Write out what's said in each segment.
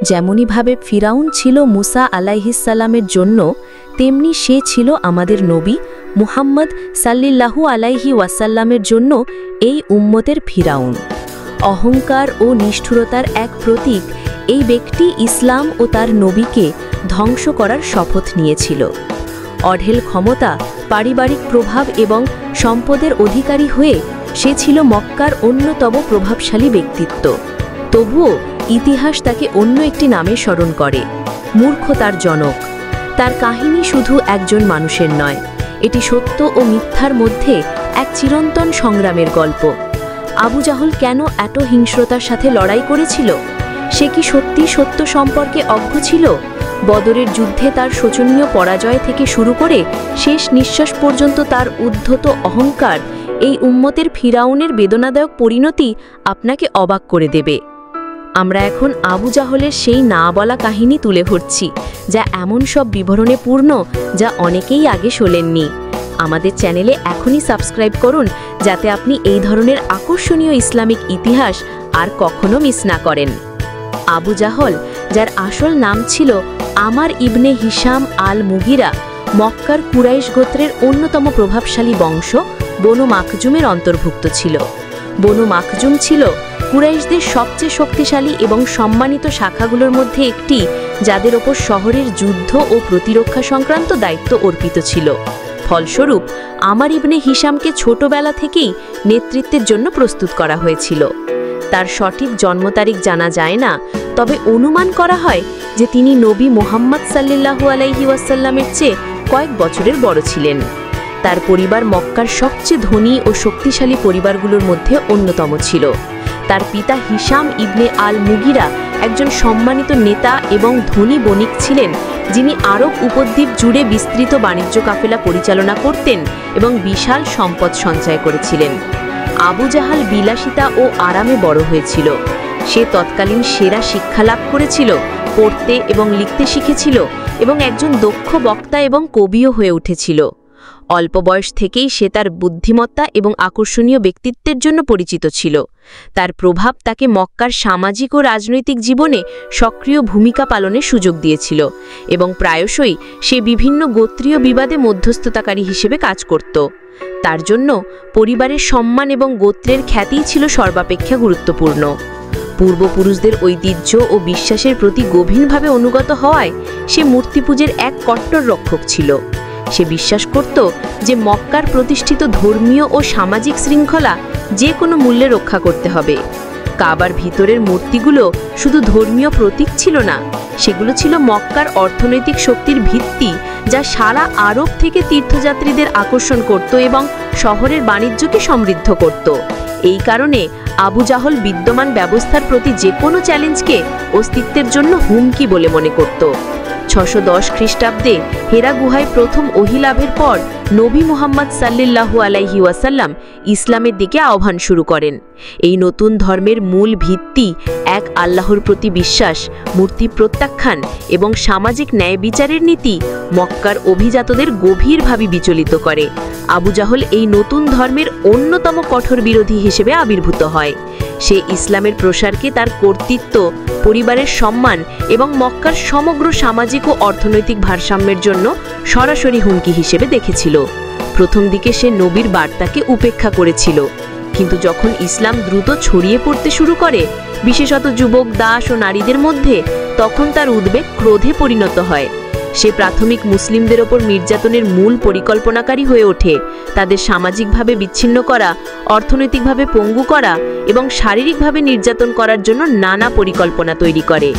যেমনিভাবে ফিরাউন ছিল মুসা আলাইহিসসালামের জন্য, তেমনি সে ছিল আমাদের নবী মুহাম্মদ সাল্লিল্লাহু আলাইহি ওয়াসাল্লামের জন্য এই উম্মতের ফিরাউন। অহংকার ও নিষ্ঠুরতার এক প্রতীক এই ব্যক্তি ইসলাম ও তার নবীকে ধ্বংস করার শপথ নিয়েছিল। অঢেল ক্ষমতা, পারিবারিক প্রভাব এবং সম্পদের অধিকারী হয়ে সে ছিল মক্কার অন্যতম প্রভাবশালী ব্যক্তিত্ব। তবুও ইতিহাস তাকে অন্য একটি নামে স্মরণ করে, মূর্খতার জনক। তার কাহিনী শুধু একজন মানুষের নয়, এটি সত্য ও মিথ্যার মধ্যে এক চিরন্তন সংগ্রামের গল্প। আবু জাহল কেন এত হিংস্রতার সাথে লড়াই করেছিল? সে কি সত্যি সত্য সম্পর্কে অজ্ঞ ছিল? বদরের যুদ্ধে তার শোচনীয় পরাজয় থেকে শুরু করে শেষ নিঃশ্বাস পর্যন্ত তার উদ্ধত অহংকার, এই উম্মতের ফিরাউনের বেদনাদায়ক পরিণতি আপনাকে অবাক করে দেবে। আমরা এখন আবু জাহলের সেই না বলা কাহিনী তুলে ধরছি, যা এমন সব বিবরণে পূর্ণ যা অনেকেই আগে শোনেননি। আমাদের চ্যানেলে এখনই সাবস্ক্রাইব করুন, যাতে আপনি এই ধরনের আকর্ষণীয় ইসলামিক ইতিহাস আর কখনো মিস না করেন। আবু জাহল, যার আসল নাম ছিল আমার ইবনে হিশাম আল মুগিরা, মক্কার কুরাইশ গোত্রের অন্যতম প্রভাবশালী বংশ বনু মাখজুমের অন্তর্ভুক্ত ছিল। বনু মাখজুম ছিল কুরাইশদের সবচেয়ে শক্তিশালী এবং সম্মানিত শাখাগুলোর মধ্যে একটি, যাদের ওপর শহরের যুদ্ধ ও প্রতিরক্ষা সংক্রান্ত দায়িত্ব অর্পিত ছিল। ফলস্বরূপ আমার ইবনে হিশামকে ছোটবেলা থেকেই নেতৃত্বের জন্য প্রস্তুত করা হয়েছিল। তার সঠিক জন্ম তারিখ জানা যায় না, তবে অনুমান করা হয় যে তিনি নবী মুহাম্মদ সাল্লিল্লাহু আলাইহি ওয়াসাল্লামের চেয়ে কয়েক বছরের বড় ছিলেন। তার পরিবার মক্কার সবচেয়ে ধনী ও শক্তিশালী পরিবারগুলোর মধ্যে অন্যতম ছিল। তার পিতা হিশাম ইবনে আল মুগিরা একজন সম্মানিত নেতা এবং ধনী বণিক ছিলেন, যিনি আরব উপদ্বীপ জুড়ে বিস্তৃত বাণিজ্য কাফেলা পরিচালনা করতেন এবং বিশাল সম্পদ সঞ্চয় করেছিলেন। আবু জাহাল বিলাসিতা ও আরামে বড় হয়েছিল। সে তৎকালীন সেরা শিক্ষা লাভ করেছিল, পড়তে এবং লিখতে শিখেছিল এবং একজন দক্ষ বক্তা এবং কবিও হয়ে উঠেছিল। অল্প বয়স থেকেই সে তার বুদ্ধিমত্তা এবং আকর্ষণীয় ব্যক্তিত্বের জন্য পরিচিত ছিল। তার প্রভাব তাকে মক্কার সামাজিক ও রাজনৈতিক জীবনে সক্রিয় ভূমিকা পালনের সুযোগ দিয়েছিল এবং প্রায়শই সে বিভিন্ন গোত্রীয় বিবাদে মধ্যস্থতাকারী হিসেবে কাজ করত। তার জন্য পরিবারের সম্মান এবং গোত্রের খ্যাতিই ছিল সর্বাপেক্ষা গুরুত্বপূর্ণ। পূর্বপুরুষদের ঐতিহ্য ও বিশ্বাসের প্রতি গভীরভাবে অনুগত হওয়ায় সে মূর্তিপূজের এক কট্টর রক্ষক ছিল। সে বিশ্বাস করত যে মক্কার প্রতিষ্ঠিত ধর্মীয় ও সামাজিক শৃঙ্খলা যে কোনো মূল্যে রক্ষা করতে হবে। কাবার ভিতরের মূর্তিগুলো শুধু ধর্মীয় প্রতীক ছিল না, সেগুলো ছিল মক্কার অর্থনৈতিক শক্তির ভিত্তি, যা সারা আরব থেকে তীর্থযাত্রীদের আকর্ষণ করত এবং শহরের বাণিজ্যকে সমৃদ্ধ করত। এই কারণে আবু জাহল বিদ্যমান ব্যবস্থার প্রতি যে কোনো চ্যালেঞ্জকে অস্তিত্বের জন্য হুমকি বলে মনে করত। 610 খ্রিস্টাব্দে হেরা গুহায় প্রথম ওহী লাভের পর নবী মুহাম্মদ সাল্লিল্লাহু আলাইহি ওয়াসাল্লাম ইসলামের দিকে আহ্বান শুরু করেন। এই নতুন ধর্মের মূল ভিত্তি এক আল্লাহর প্রতি বিশ্বাস, মূর্তি প্রত্যাখ্যান এবং সামাজিক ন্যায় বিচারের নীতি মক্কার অভিজাতদের গভীরভাবে বিচলিত করে। আবু জাহল এই নতুন ধর্মের অন্যতম কঠোর বিরোধী হিসেবে আবির্ভূত হয়। সে ইসলামের প্রসারকে তার কর্তৃত্ব, পরিবারের সম্মান এবং মক্কার সমগ্র সামাজিক ও অর্থনৈতিক ভারসাম্যের জন্য সরাসরি হুমকি হিসেবে দেখেছিল। প্রথম দিকে সে নবীর বার্তাকে উপেক্ষা করেছিল, কিন্তু যখন ইসলাম দ্রুত ছড়িয়ে পড়তে শুরু করে, বিশেষত যুবক, দাস ও নারীদের মধ্যে, তখন তার উদ্বেগ ক্রোধে পরিণত হয়। সে প্রাথমিক মুসলিমদের ওপর নির্যাতনের মূল পরিকল্পনাকারী হয়ে ওঠে। তাদের সামাজিকভাবে বিচ্ছিন্ন করা, অর্থনৈতিকভাবে পঙ্গু করা এবং শারীরিকভাবে নির্যাতন করার জন্য নানা পরিকল্পনা তৈরি করে।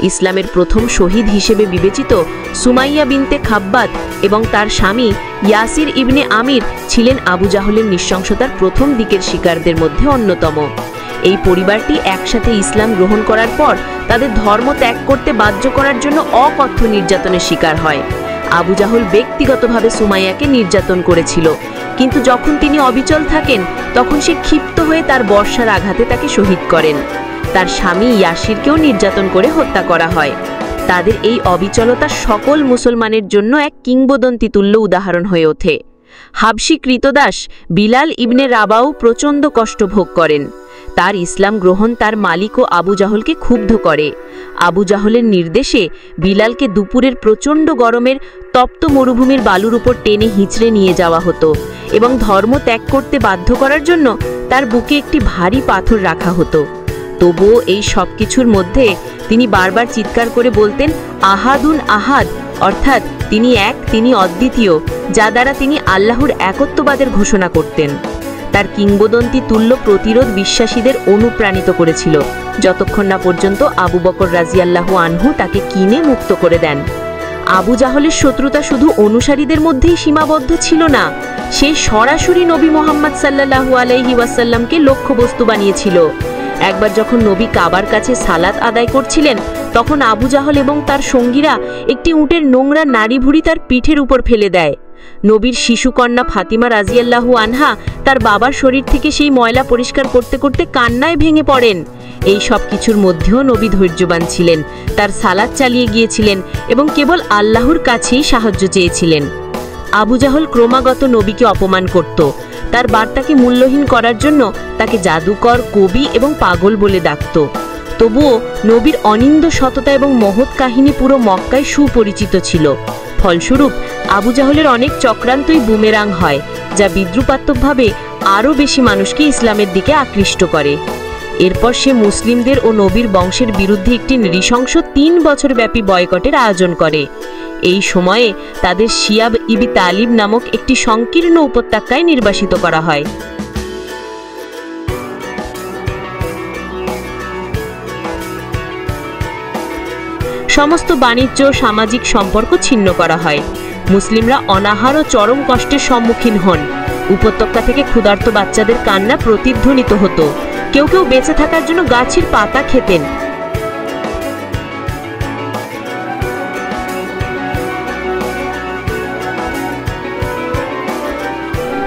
ইসলামের প্রথম শহীদ হিসেবে বিবেচিত সুমাইয়া বিনতে খাব্বাত এবং তার স্বামী ইয়াসির ইবনে আমির ছিলেন আবু জাহলের নৃশংসতার প্রথম দিকের শিকারদের মধ্যে অন্যতম। এই পরিবারটি একসাথে ইসলাম গ্রহণ করার পর তাদের ধর্ম ত্যাগ করতে বাধ্য করার জন্য অকথ্য নির্যাতনের শিকার হয়। আবু জাহল ব্যক্তিগতভাবে সুমাইয়াকে নির্যাতন করেছিল, কিন্তু যখন তিনি অবিচল থাকেন, তখন সে ক্ষিপ্ত হয়ে তার বর্ষার আঘাতে তাকে শহীদ করেন। তার স্বামী ইয়াসিরকেও নির্যাতন করে হত্যা করা হয়। তাদের এই অবিচলতা সকল মুসলমানের জন্য এক কিংবদন্তি তুল্য উদাহরণ হয়ে ওঠে। হাবশী কৃতদাস বিলাল ইবনে রাবাও প্রচণ্ড কষ্ট ভোগ করেন। তার ইসলাম গ্রহণ তার মালিক ও আবু জাহলকে ক্ষুব্ধ করে। আবু জাহলের নির্দেশে বিলালকে দুপুরের প্রচণ্ড গরমের তপ্ত মরুভূমির বালুর উপর টেনে হিঁচড়ে নিয়ে যাওয়া হতো এবং ধর্ম ত্যাগ করতে বাধ্য করার জন্য তার বুকে একটি ভারী পাথর রাখা হতো। তবুও এই সব কিছুর মধ্যে তিনি বারবার চিৎকার করে বলতেন, আহাদুন আহাদ, অর্থাৎ তিনি এক, তিনি অদ্বিতীয়, যা দ্বারা তিনি আল্লাহর একত্ববাদের ঘোষণা করতেন। তার কিংবদন্তি তুল্য প্রতিরোধ বিশ্বাসীদের অনুপ্রাণিত করেছিল, যতক্ষণ না পর্যন্ত আবু বকর রাজিয়াল্লাহু আনহু তাকে কিনে মুক্ত করে দেন। আবু জাহলের শত্রুতা শুধু অনুসারীদের মধ্যেই সীমাবদ্ধ ছিল না, সে সরাসরি নবী মুহাম্মদ সাল্লাল্লাহু আলাইহি ওয়াসাল্লামকে লক্ষ্যবস্তু বানিয়েছিল। একবার যখন নবী কাবার কাছে সালাত আদায় করছিলেন, তখন আবু জাহল এবং তার সঙ্গীরা একটি উটের নোংরা নাড়ি ভুঁড়ি তার পিঠের উপর ফেলে দেয়। নবীর শিশুকন্যা ফাতিমা রাজিয়াল্লাহু আনহা তার বাবার শরীর থেকে সেই ময়লা পরিষ্কার করতে করতে কান্নায় ভেঙে পড়েন। এই সব কিছুর মধ্যেও নবী ধৈর্যবান ছিলেন, তার সালাত চালিয়ে গিয়েছিলেন এবং কেবল আল্লাহর কাছেই সাহায্য চেয়েছিলেন। আবু জাহল ক্রমাগত নবীকে অপমান করত, তার বার্তাকে মূল্যহীন করার জন্য তাকে জাদুকর, কবি এবং পাগল বলে ডাকত। তবুও নবীর অনিন্দ সততা এবং মহৎ কাহিনী পুরো মক্কায় সুপরিচিত ছিল। ফলস্বরূপ আবু জাহলের অনেক চক্রান্তই বুমেরাং হয়, যা বিদ্রুপাত্মকভাবে আরও বেশি মানুষকে ইসলামের দিকে আকৃষ্ট করে। এরপর সে মুসলিমদের ও নবীর বংশের বিরুদ্ধে একটি নৃশংস 3 বছরব্যাপী বয়কটের আয়োজন করে। এই সময়ে তাদের শিয়াব ইবি তালিব নামক একটি সংকীর্ণ উপত্যকায় নির্বাসিত করা হয়। সমস্ত বাণিজ্য ও সামাজিক সম্পর্ক ছিন্ন করা হয়। মুসলিমরা অনাহার ও চরম কষ্টের সম্মুখীন হন। উপত্যকা থেকে ক্ষুধার্ত বাচ্চাদের কান্না প্রতিধ্বনিত হতো। কেউ কেউ বেঁচে থাকার জন্য গাছের পাতা খেতেন।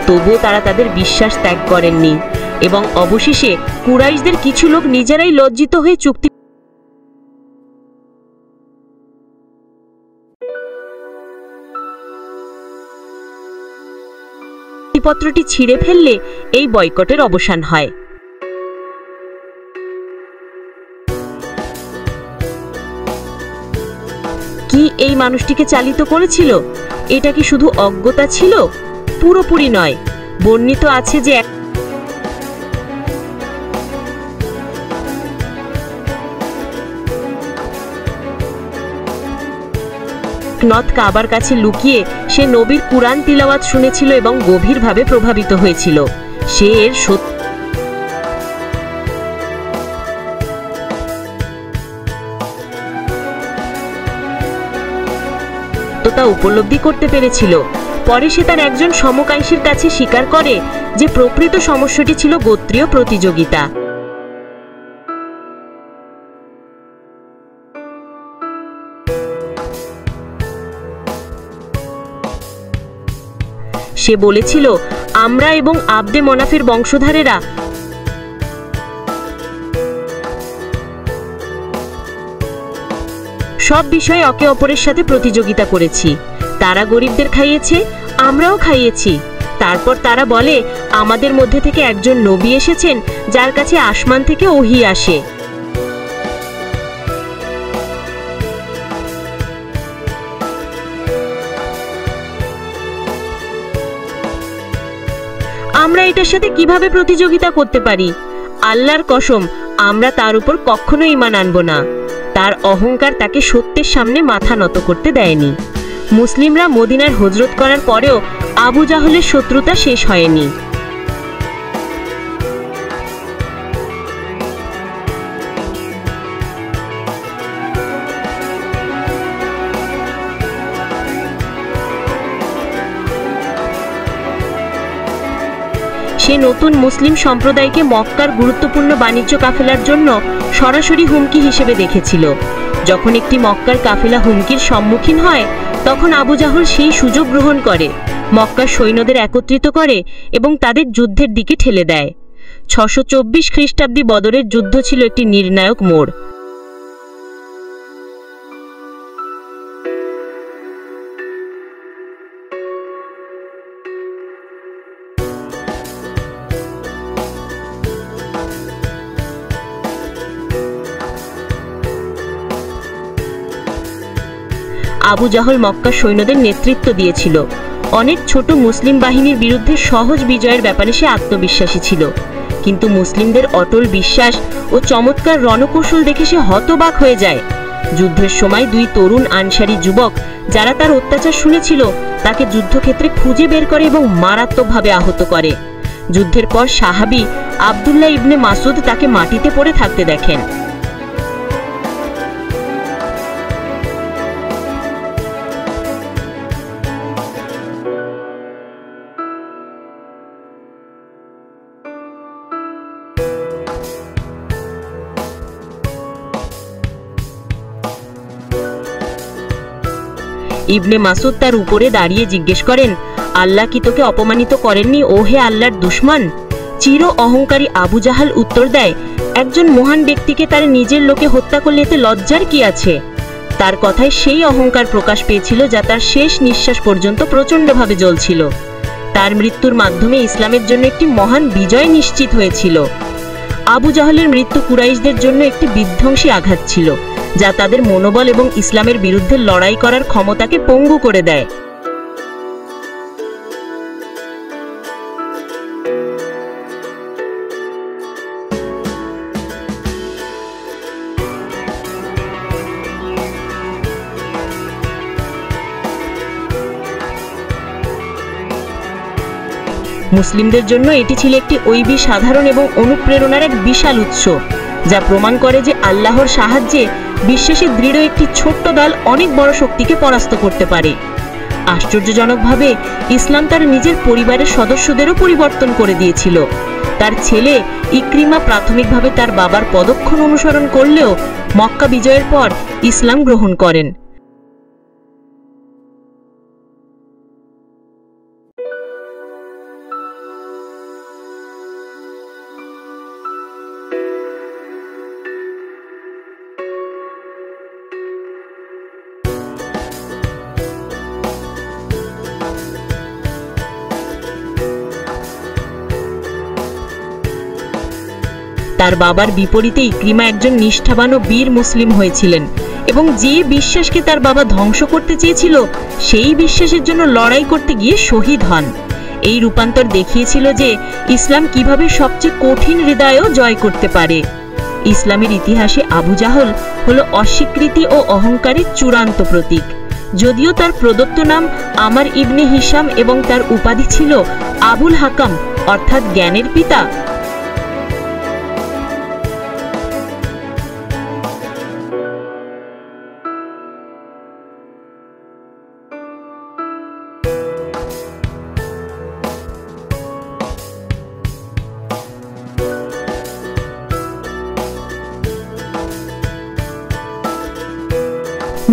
তবুও তারা তাদের বিশ্বাস ত্যাগ করেননি এবং অবশেষে কুরাইশদের কিছু লোক নিজেরাই লজ্জিত হয়ে চুক্তিপত্রটি ছিঁড়ে ফেললে এই বয়কটের অবসান হয়। কি এই মানুষটিকে চালিত করেছিল? এটা কি শুধু অজ্ঞতা ছিল? পুরোপুরি নয়। বর্ণিত আছে যে নথ কাবার কাছে লুকিয়ে সে নবীর কুরআন তিলাওয়াত শুনেছিল এবং গভীরভাবে প্রভাবিত হয়েছিল। সে এর সত্যতা উপলব্ধি করতে পেরেছিল। পরে সে তার একজন সমকায়ীর কাছে স্বীকার করে যে প্রকৃত সমস্যাটি ছিল গোত্রীয় প্রতিযোগিতা। সে বলেছিল, আমরা এবং আবদে মনাফের বংশধারেরা সব বিষয়ে একে অপরের সাথে প্রতিযোগিতা করেছি। তারা গরিবদের খাইয়েছে, আমরাও খাইয়েছি। তারপর তারা বলে, আমাদের মধ্যে থেকে একজন নবী এসেছেন যার কাছে আসমান থেকে ওহী আসে। আমরা এটার সাথে কিভাবে প্রতিযোগিতা করতে পারি? আল্লাহর কসম, আমরা তার উপর কখনো ঈমান আনব না। তার অহংকার তাকে সত্যের সামনে মাথা নত করতে দেয়নি। মুসলিমরা মদিনার হিজরত করার পরেও আবু জাহলের শত্রুতা শেষ হয়নি। সে নতুন মুসলিম সম্প্রদায়কে মক্কার গুরুত্বপূর্ণ বাণিজ্য কাফেলার জন্য সরাসরি হুমকি হিসেবে দেখেছিল। যখন একটি মক্কার কাফেলা হুমকির সম্মুখীন হয়, তখন আবু জাহল সেই সুযোগ গ্রহণ করে, মক্কার সৈন্যদের একত্রিত করে এবং তাদের যুদ্ধের দিকে ঠেলে দেয়। 624 খ্রিস্টাব্দে বদরের যুদ্ধ ছিল একটি নির্ণায়ক মোড়। আবু জাহল মক্কার সৈন্যদের নেতৃত্ব দিয়েছিল। অনেক ছোট মুসলিম বাহিনীর বিরুদ্ধে সহজ বিজয়ের ব্যাপারে সে আত্মবিশ্বাসী ছিল, কিন্তু মুসলিমদের অটল বিশ্বাস ও চমৎকার রণকৌশল দেখে সে হতবাক হয়ে যায়। যুদ্ধের সময় দুই তরুণ আনসারী যুবক যারা তার অত্যাচার শুনেছিল তাকে যুদ্ধক্ষেত্রে খুঁজে বের করে এবং মারাত্মকভাবে আহত করে। যুদ্ধের পর সাহাবী আব্দুল্লাহ ইবনে মাসুদ তাকে মাটিতে পড়ে থাকতে দেখেন। ইবনে মাসুদ তার উপরে দাঁড়িয়ে জিজ্ঞেস করেন, আল্লাহ কি তোকে অপমানিত করেননি ও হে আল্লাহর দুশমন? চির অহংকারী আবু জাহাল উত্তর দেয়, একজন মহান ব্যক্তিকে তার নিজের লোকে হত্যা করলে এতে লজ্জার কি আছে? তার কথায় সেই অহংকার প্রকাশ পেয়েছিল যা তার শেষ নিঃশ্বাস পর্যন্ত প্রচণ্ডভাবে জ্বলছিল। তার মৃত্যুর মাধ্যমে ইসলামের জন্য একটি মহান বিজয় নিশ্চিত হয়েছিল। আবু জাহলের মৃত্যু কুরাইশদের জন্য একটি বিধ্বংসী আঘাত ছিল, যা তাদের মনোবল এবং ইসলামের বিরুদ্ধে লড়াই করার ক্ষমতাকে পঙ্গু করে দেয়। মুসলিমদের জন্য এটি ছিল একটি সাধারণ এবং অনুপ্রেরণার এক বিশাল উৎস, যা প্রমাণ করে যে আল্লাহর সাহায্যে বিশ্বাসে দৃঢ় একটি ছোট্ট দল অনেক বড় শক্তিকে পরাস্ত করতে পারে। আশ্চর্যজনকভাবে ইসলাম তার নিজের পরিবারের সদস্যদেরও পরিবর্তন করে দিয়েছিল। তার ছেলে ইকরিমা প্রাথমিকভাবে তার বাবার পদক্ষণ অনুসরণ করলেও মক্কা বিজয়ের পর ইসলাম গ্রহণ করেন। তার বাবার বিপরীতে ইকরিমা একজন নিষ্ঠাবান ও বীর মুসলিম হয়েছিলেন এবং যে বিশ্বাসকে তার বাবা ধ্বংস করতে চেয়েছিল সেই বিশ্বাসের জন্য লড়াই করতে গিয়ে শহীদ হন। এই রূপান্তর দেখিয়েছিল যে ইসলাম কিভাবে সবচেয়ে কঠিন হৃদয়ও জয় করতে পারে। ইসলামের ইতিহাসে আবু জাহল হলো অস্বীকৃতি ও অহংকারের চূড়ান্ত প্রতীক। যদিও তার প্রদত্ত নাম আমার ইবনে হিশাম এবং তার উপাধি ছিল আবুল হাকাম অর্থাৎ জ্ঞানের পিতা,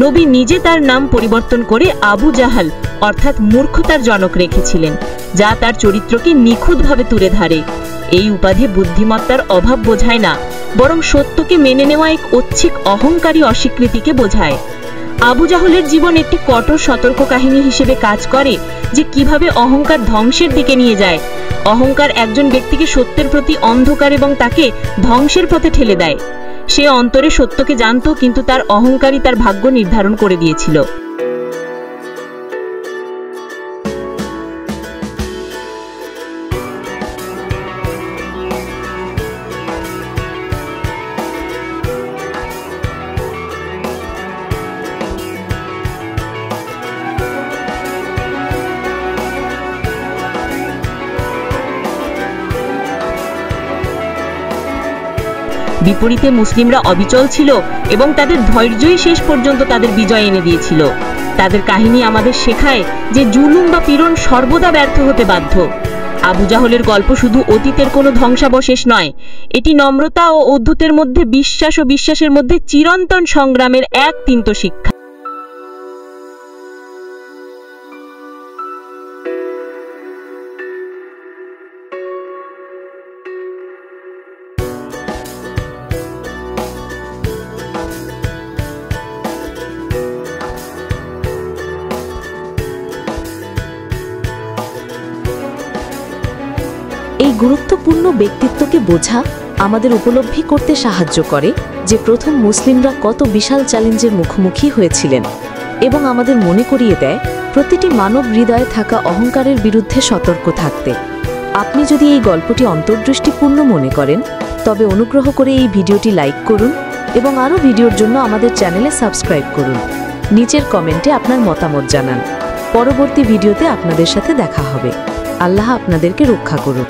নবী নিজে তার নাম পরিবর্তন করে আবু জাহাল অর্থাৎ মূর্খতার জনক রেখেছিলেন, যা তার চরিত্রকে নিখুঁতভাবে তুলে ধরে। এই উপাধি বুদ্ধিমত্তার অভাব বোঝায় না, বরং সত্যকে মেনে নেওয়া এক ঐচ্ছিক অহংকারী অস্বীকৃতিকে বোঝায়। আবু জাহলের জীবন একটি কঠোর সতর্ক কাহিনী হিসেবে কাজ করে যে কিভাবে অহংকার ধ্বংসের দিকে নিয়ে যায়। অহংকার একজন ব্যক্তিকে সত্যের প্রতি অন্ধকার এবং তাকে ধ্বংসের পথে ঠেলে দেয়। সে অন্তরে সত্যকে জানত, কিন্তু তার অহংকারই তার ভাগ্য নির্ধারণ করে দিয়েছিল। বিপরীতে মুসলিমরা অবিচল ছিল এবং তাদের ধৈর্যই শেষ পর্যন্ত তাদের বিজয় এনে দিয়েছিল। তাদের কাহিনী আমাদের শেখায় যে জুলুম বা পীড়ন সর্বদা ব্যর্থ হতে বাধ্য। আবু জাহলের গল্প শুধু অতীতের কোনো ধ্বংসাবশেষ নয়, এটি নম্রতা ও অদ্ভুতের মধ্যে বিশ্বাস ও বিশ্বাসের মধ্যে চিরন্তন সংগ্রামের এক তিন্ত শিক্ষা। এই গুরুত্বপূর্ণ ব্যক্তিত্বকে বোঝা আমাদের উপলব্ধি করতে সাহায্য করে যে প্রথম মুসলিমরা কত বিশাল চ্যালেঞ্জের মুখোমুখি হয়েছিলেন। এবং আমাদের মনে করিয়ে দেয় প্রতিটি মানব হৃদয়ে থাকা অহংকারের বিরুদ্ধে সতর্ক থাকতে। আপনি যদি এই গল্পটি অন্তর্দৃষ্টিপূর্ণ মনে করেন, তবে অনুগ্রহ করে এই ভিডিওটি লাইক করুন এবং আরও ভিডিওর জন্য আমাদের চ্যানেলে সাবস্ক্রাইব করুন। নিচের কমেন্টে আপনার মতামত জানান। পরবর্তী ভিডিওতে আপনাদের সাথে দেখা হবে। আল্লাহ আপনাদেরকে রক্ষা করুন।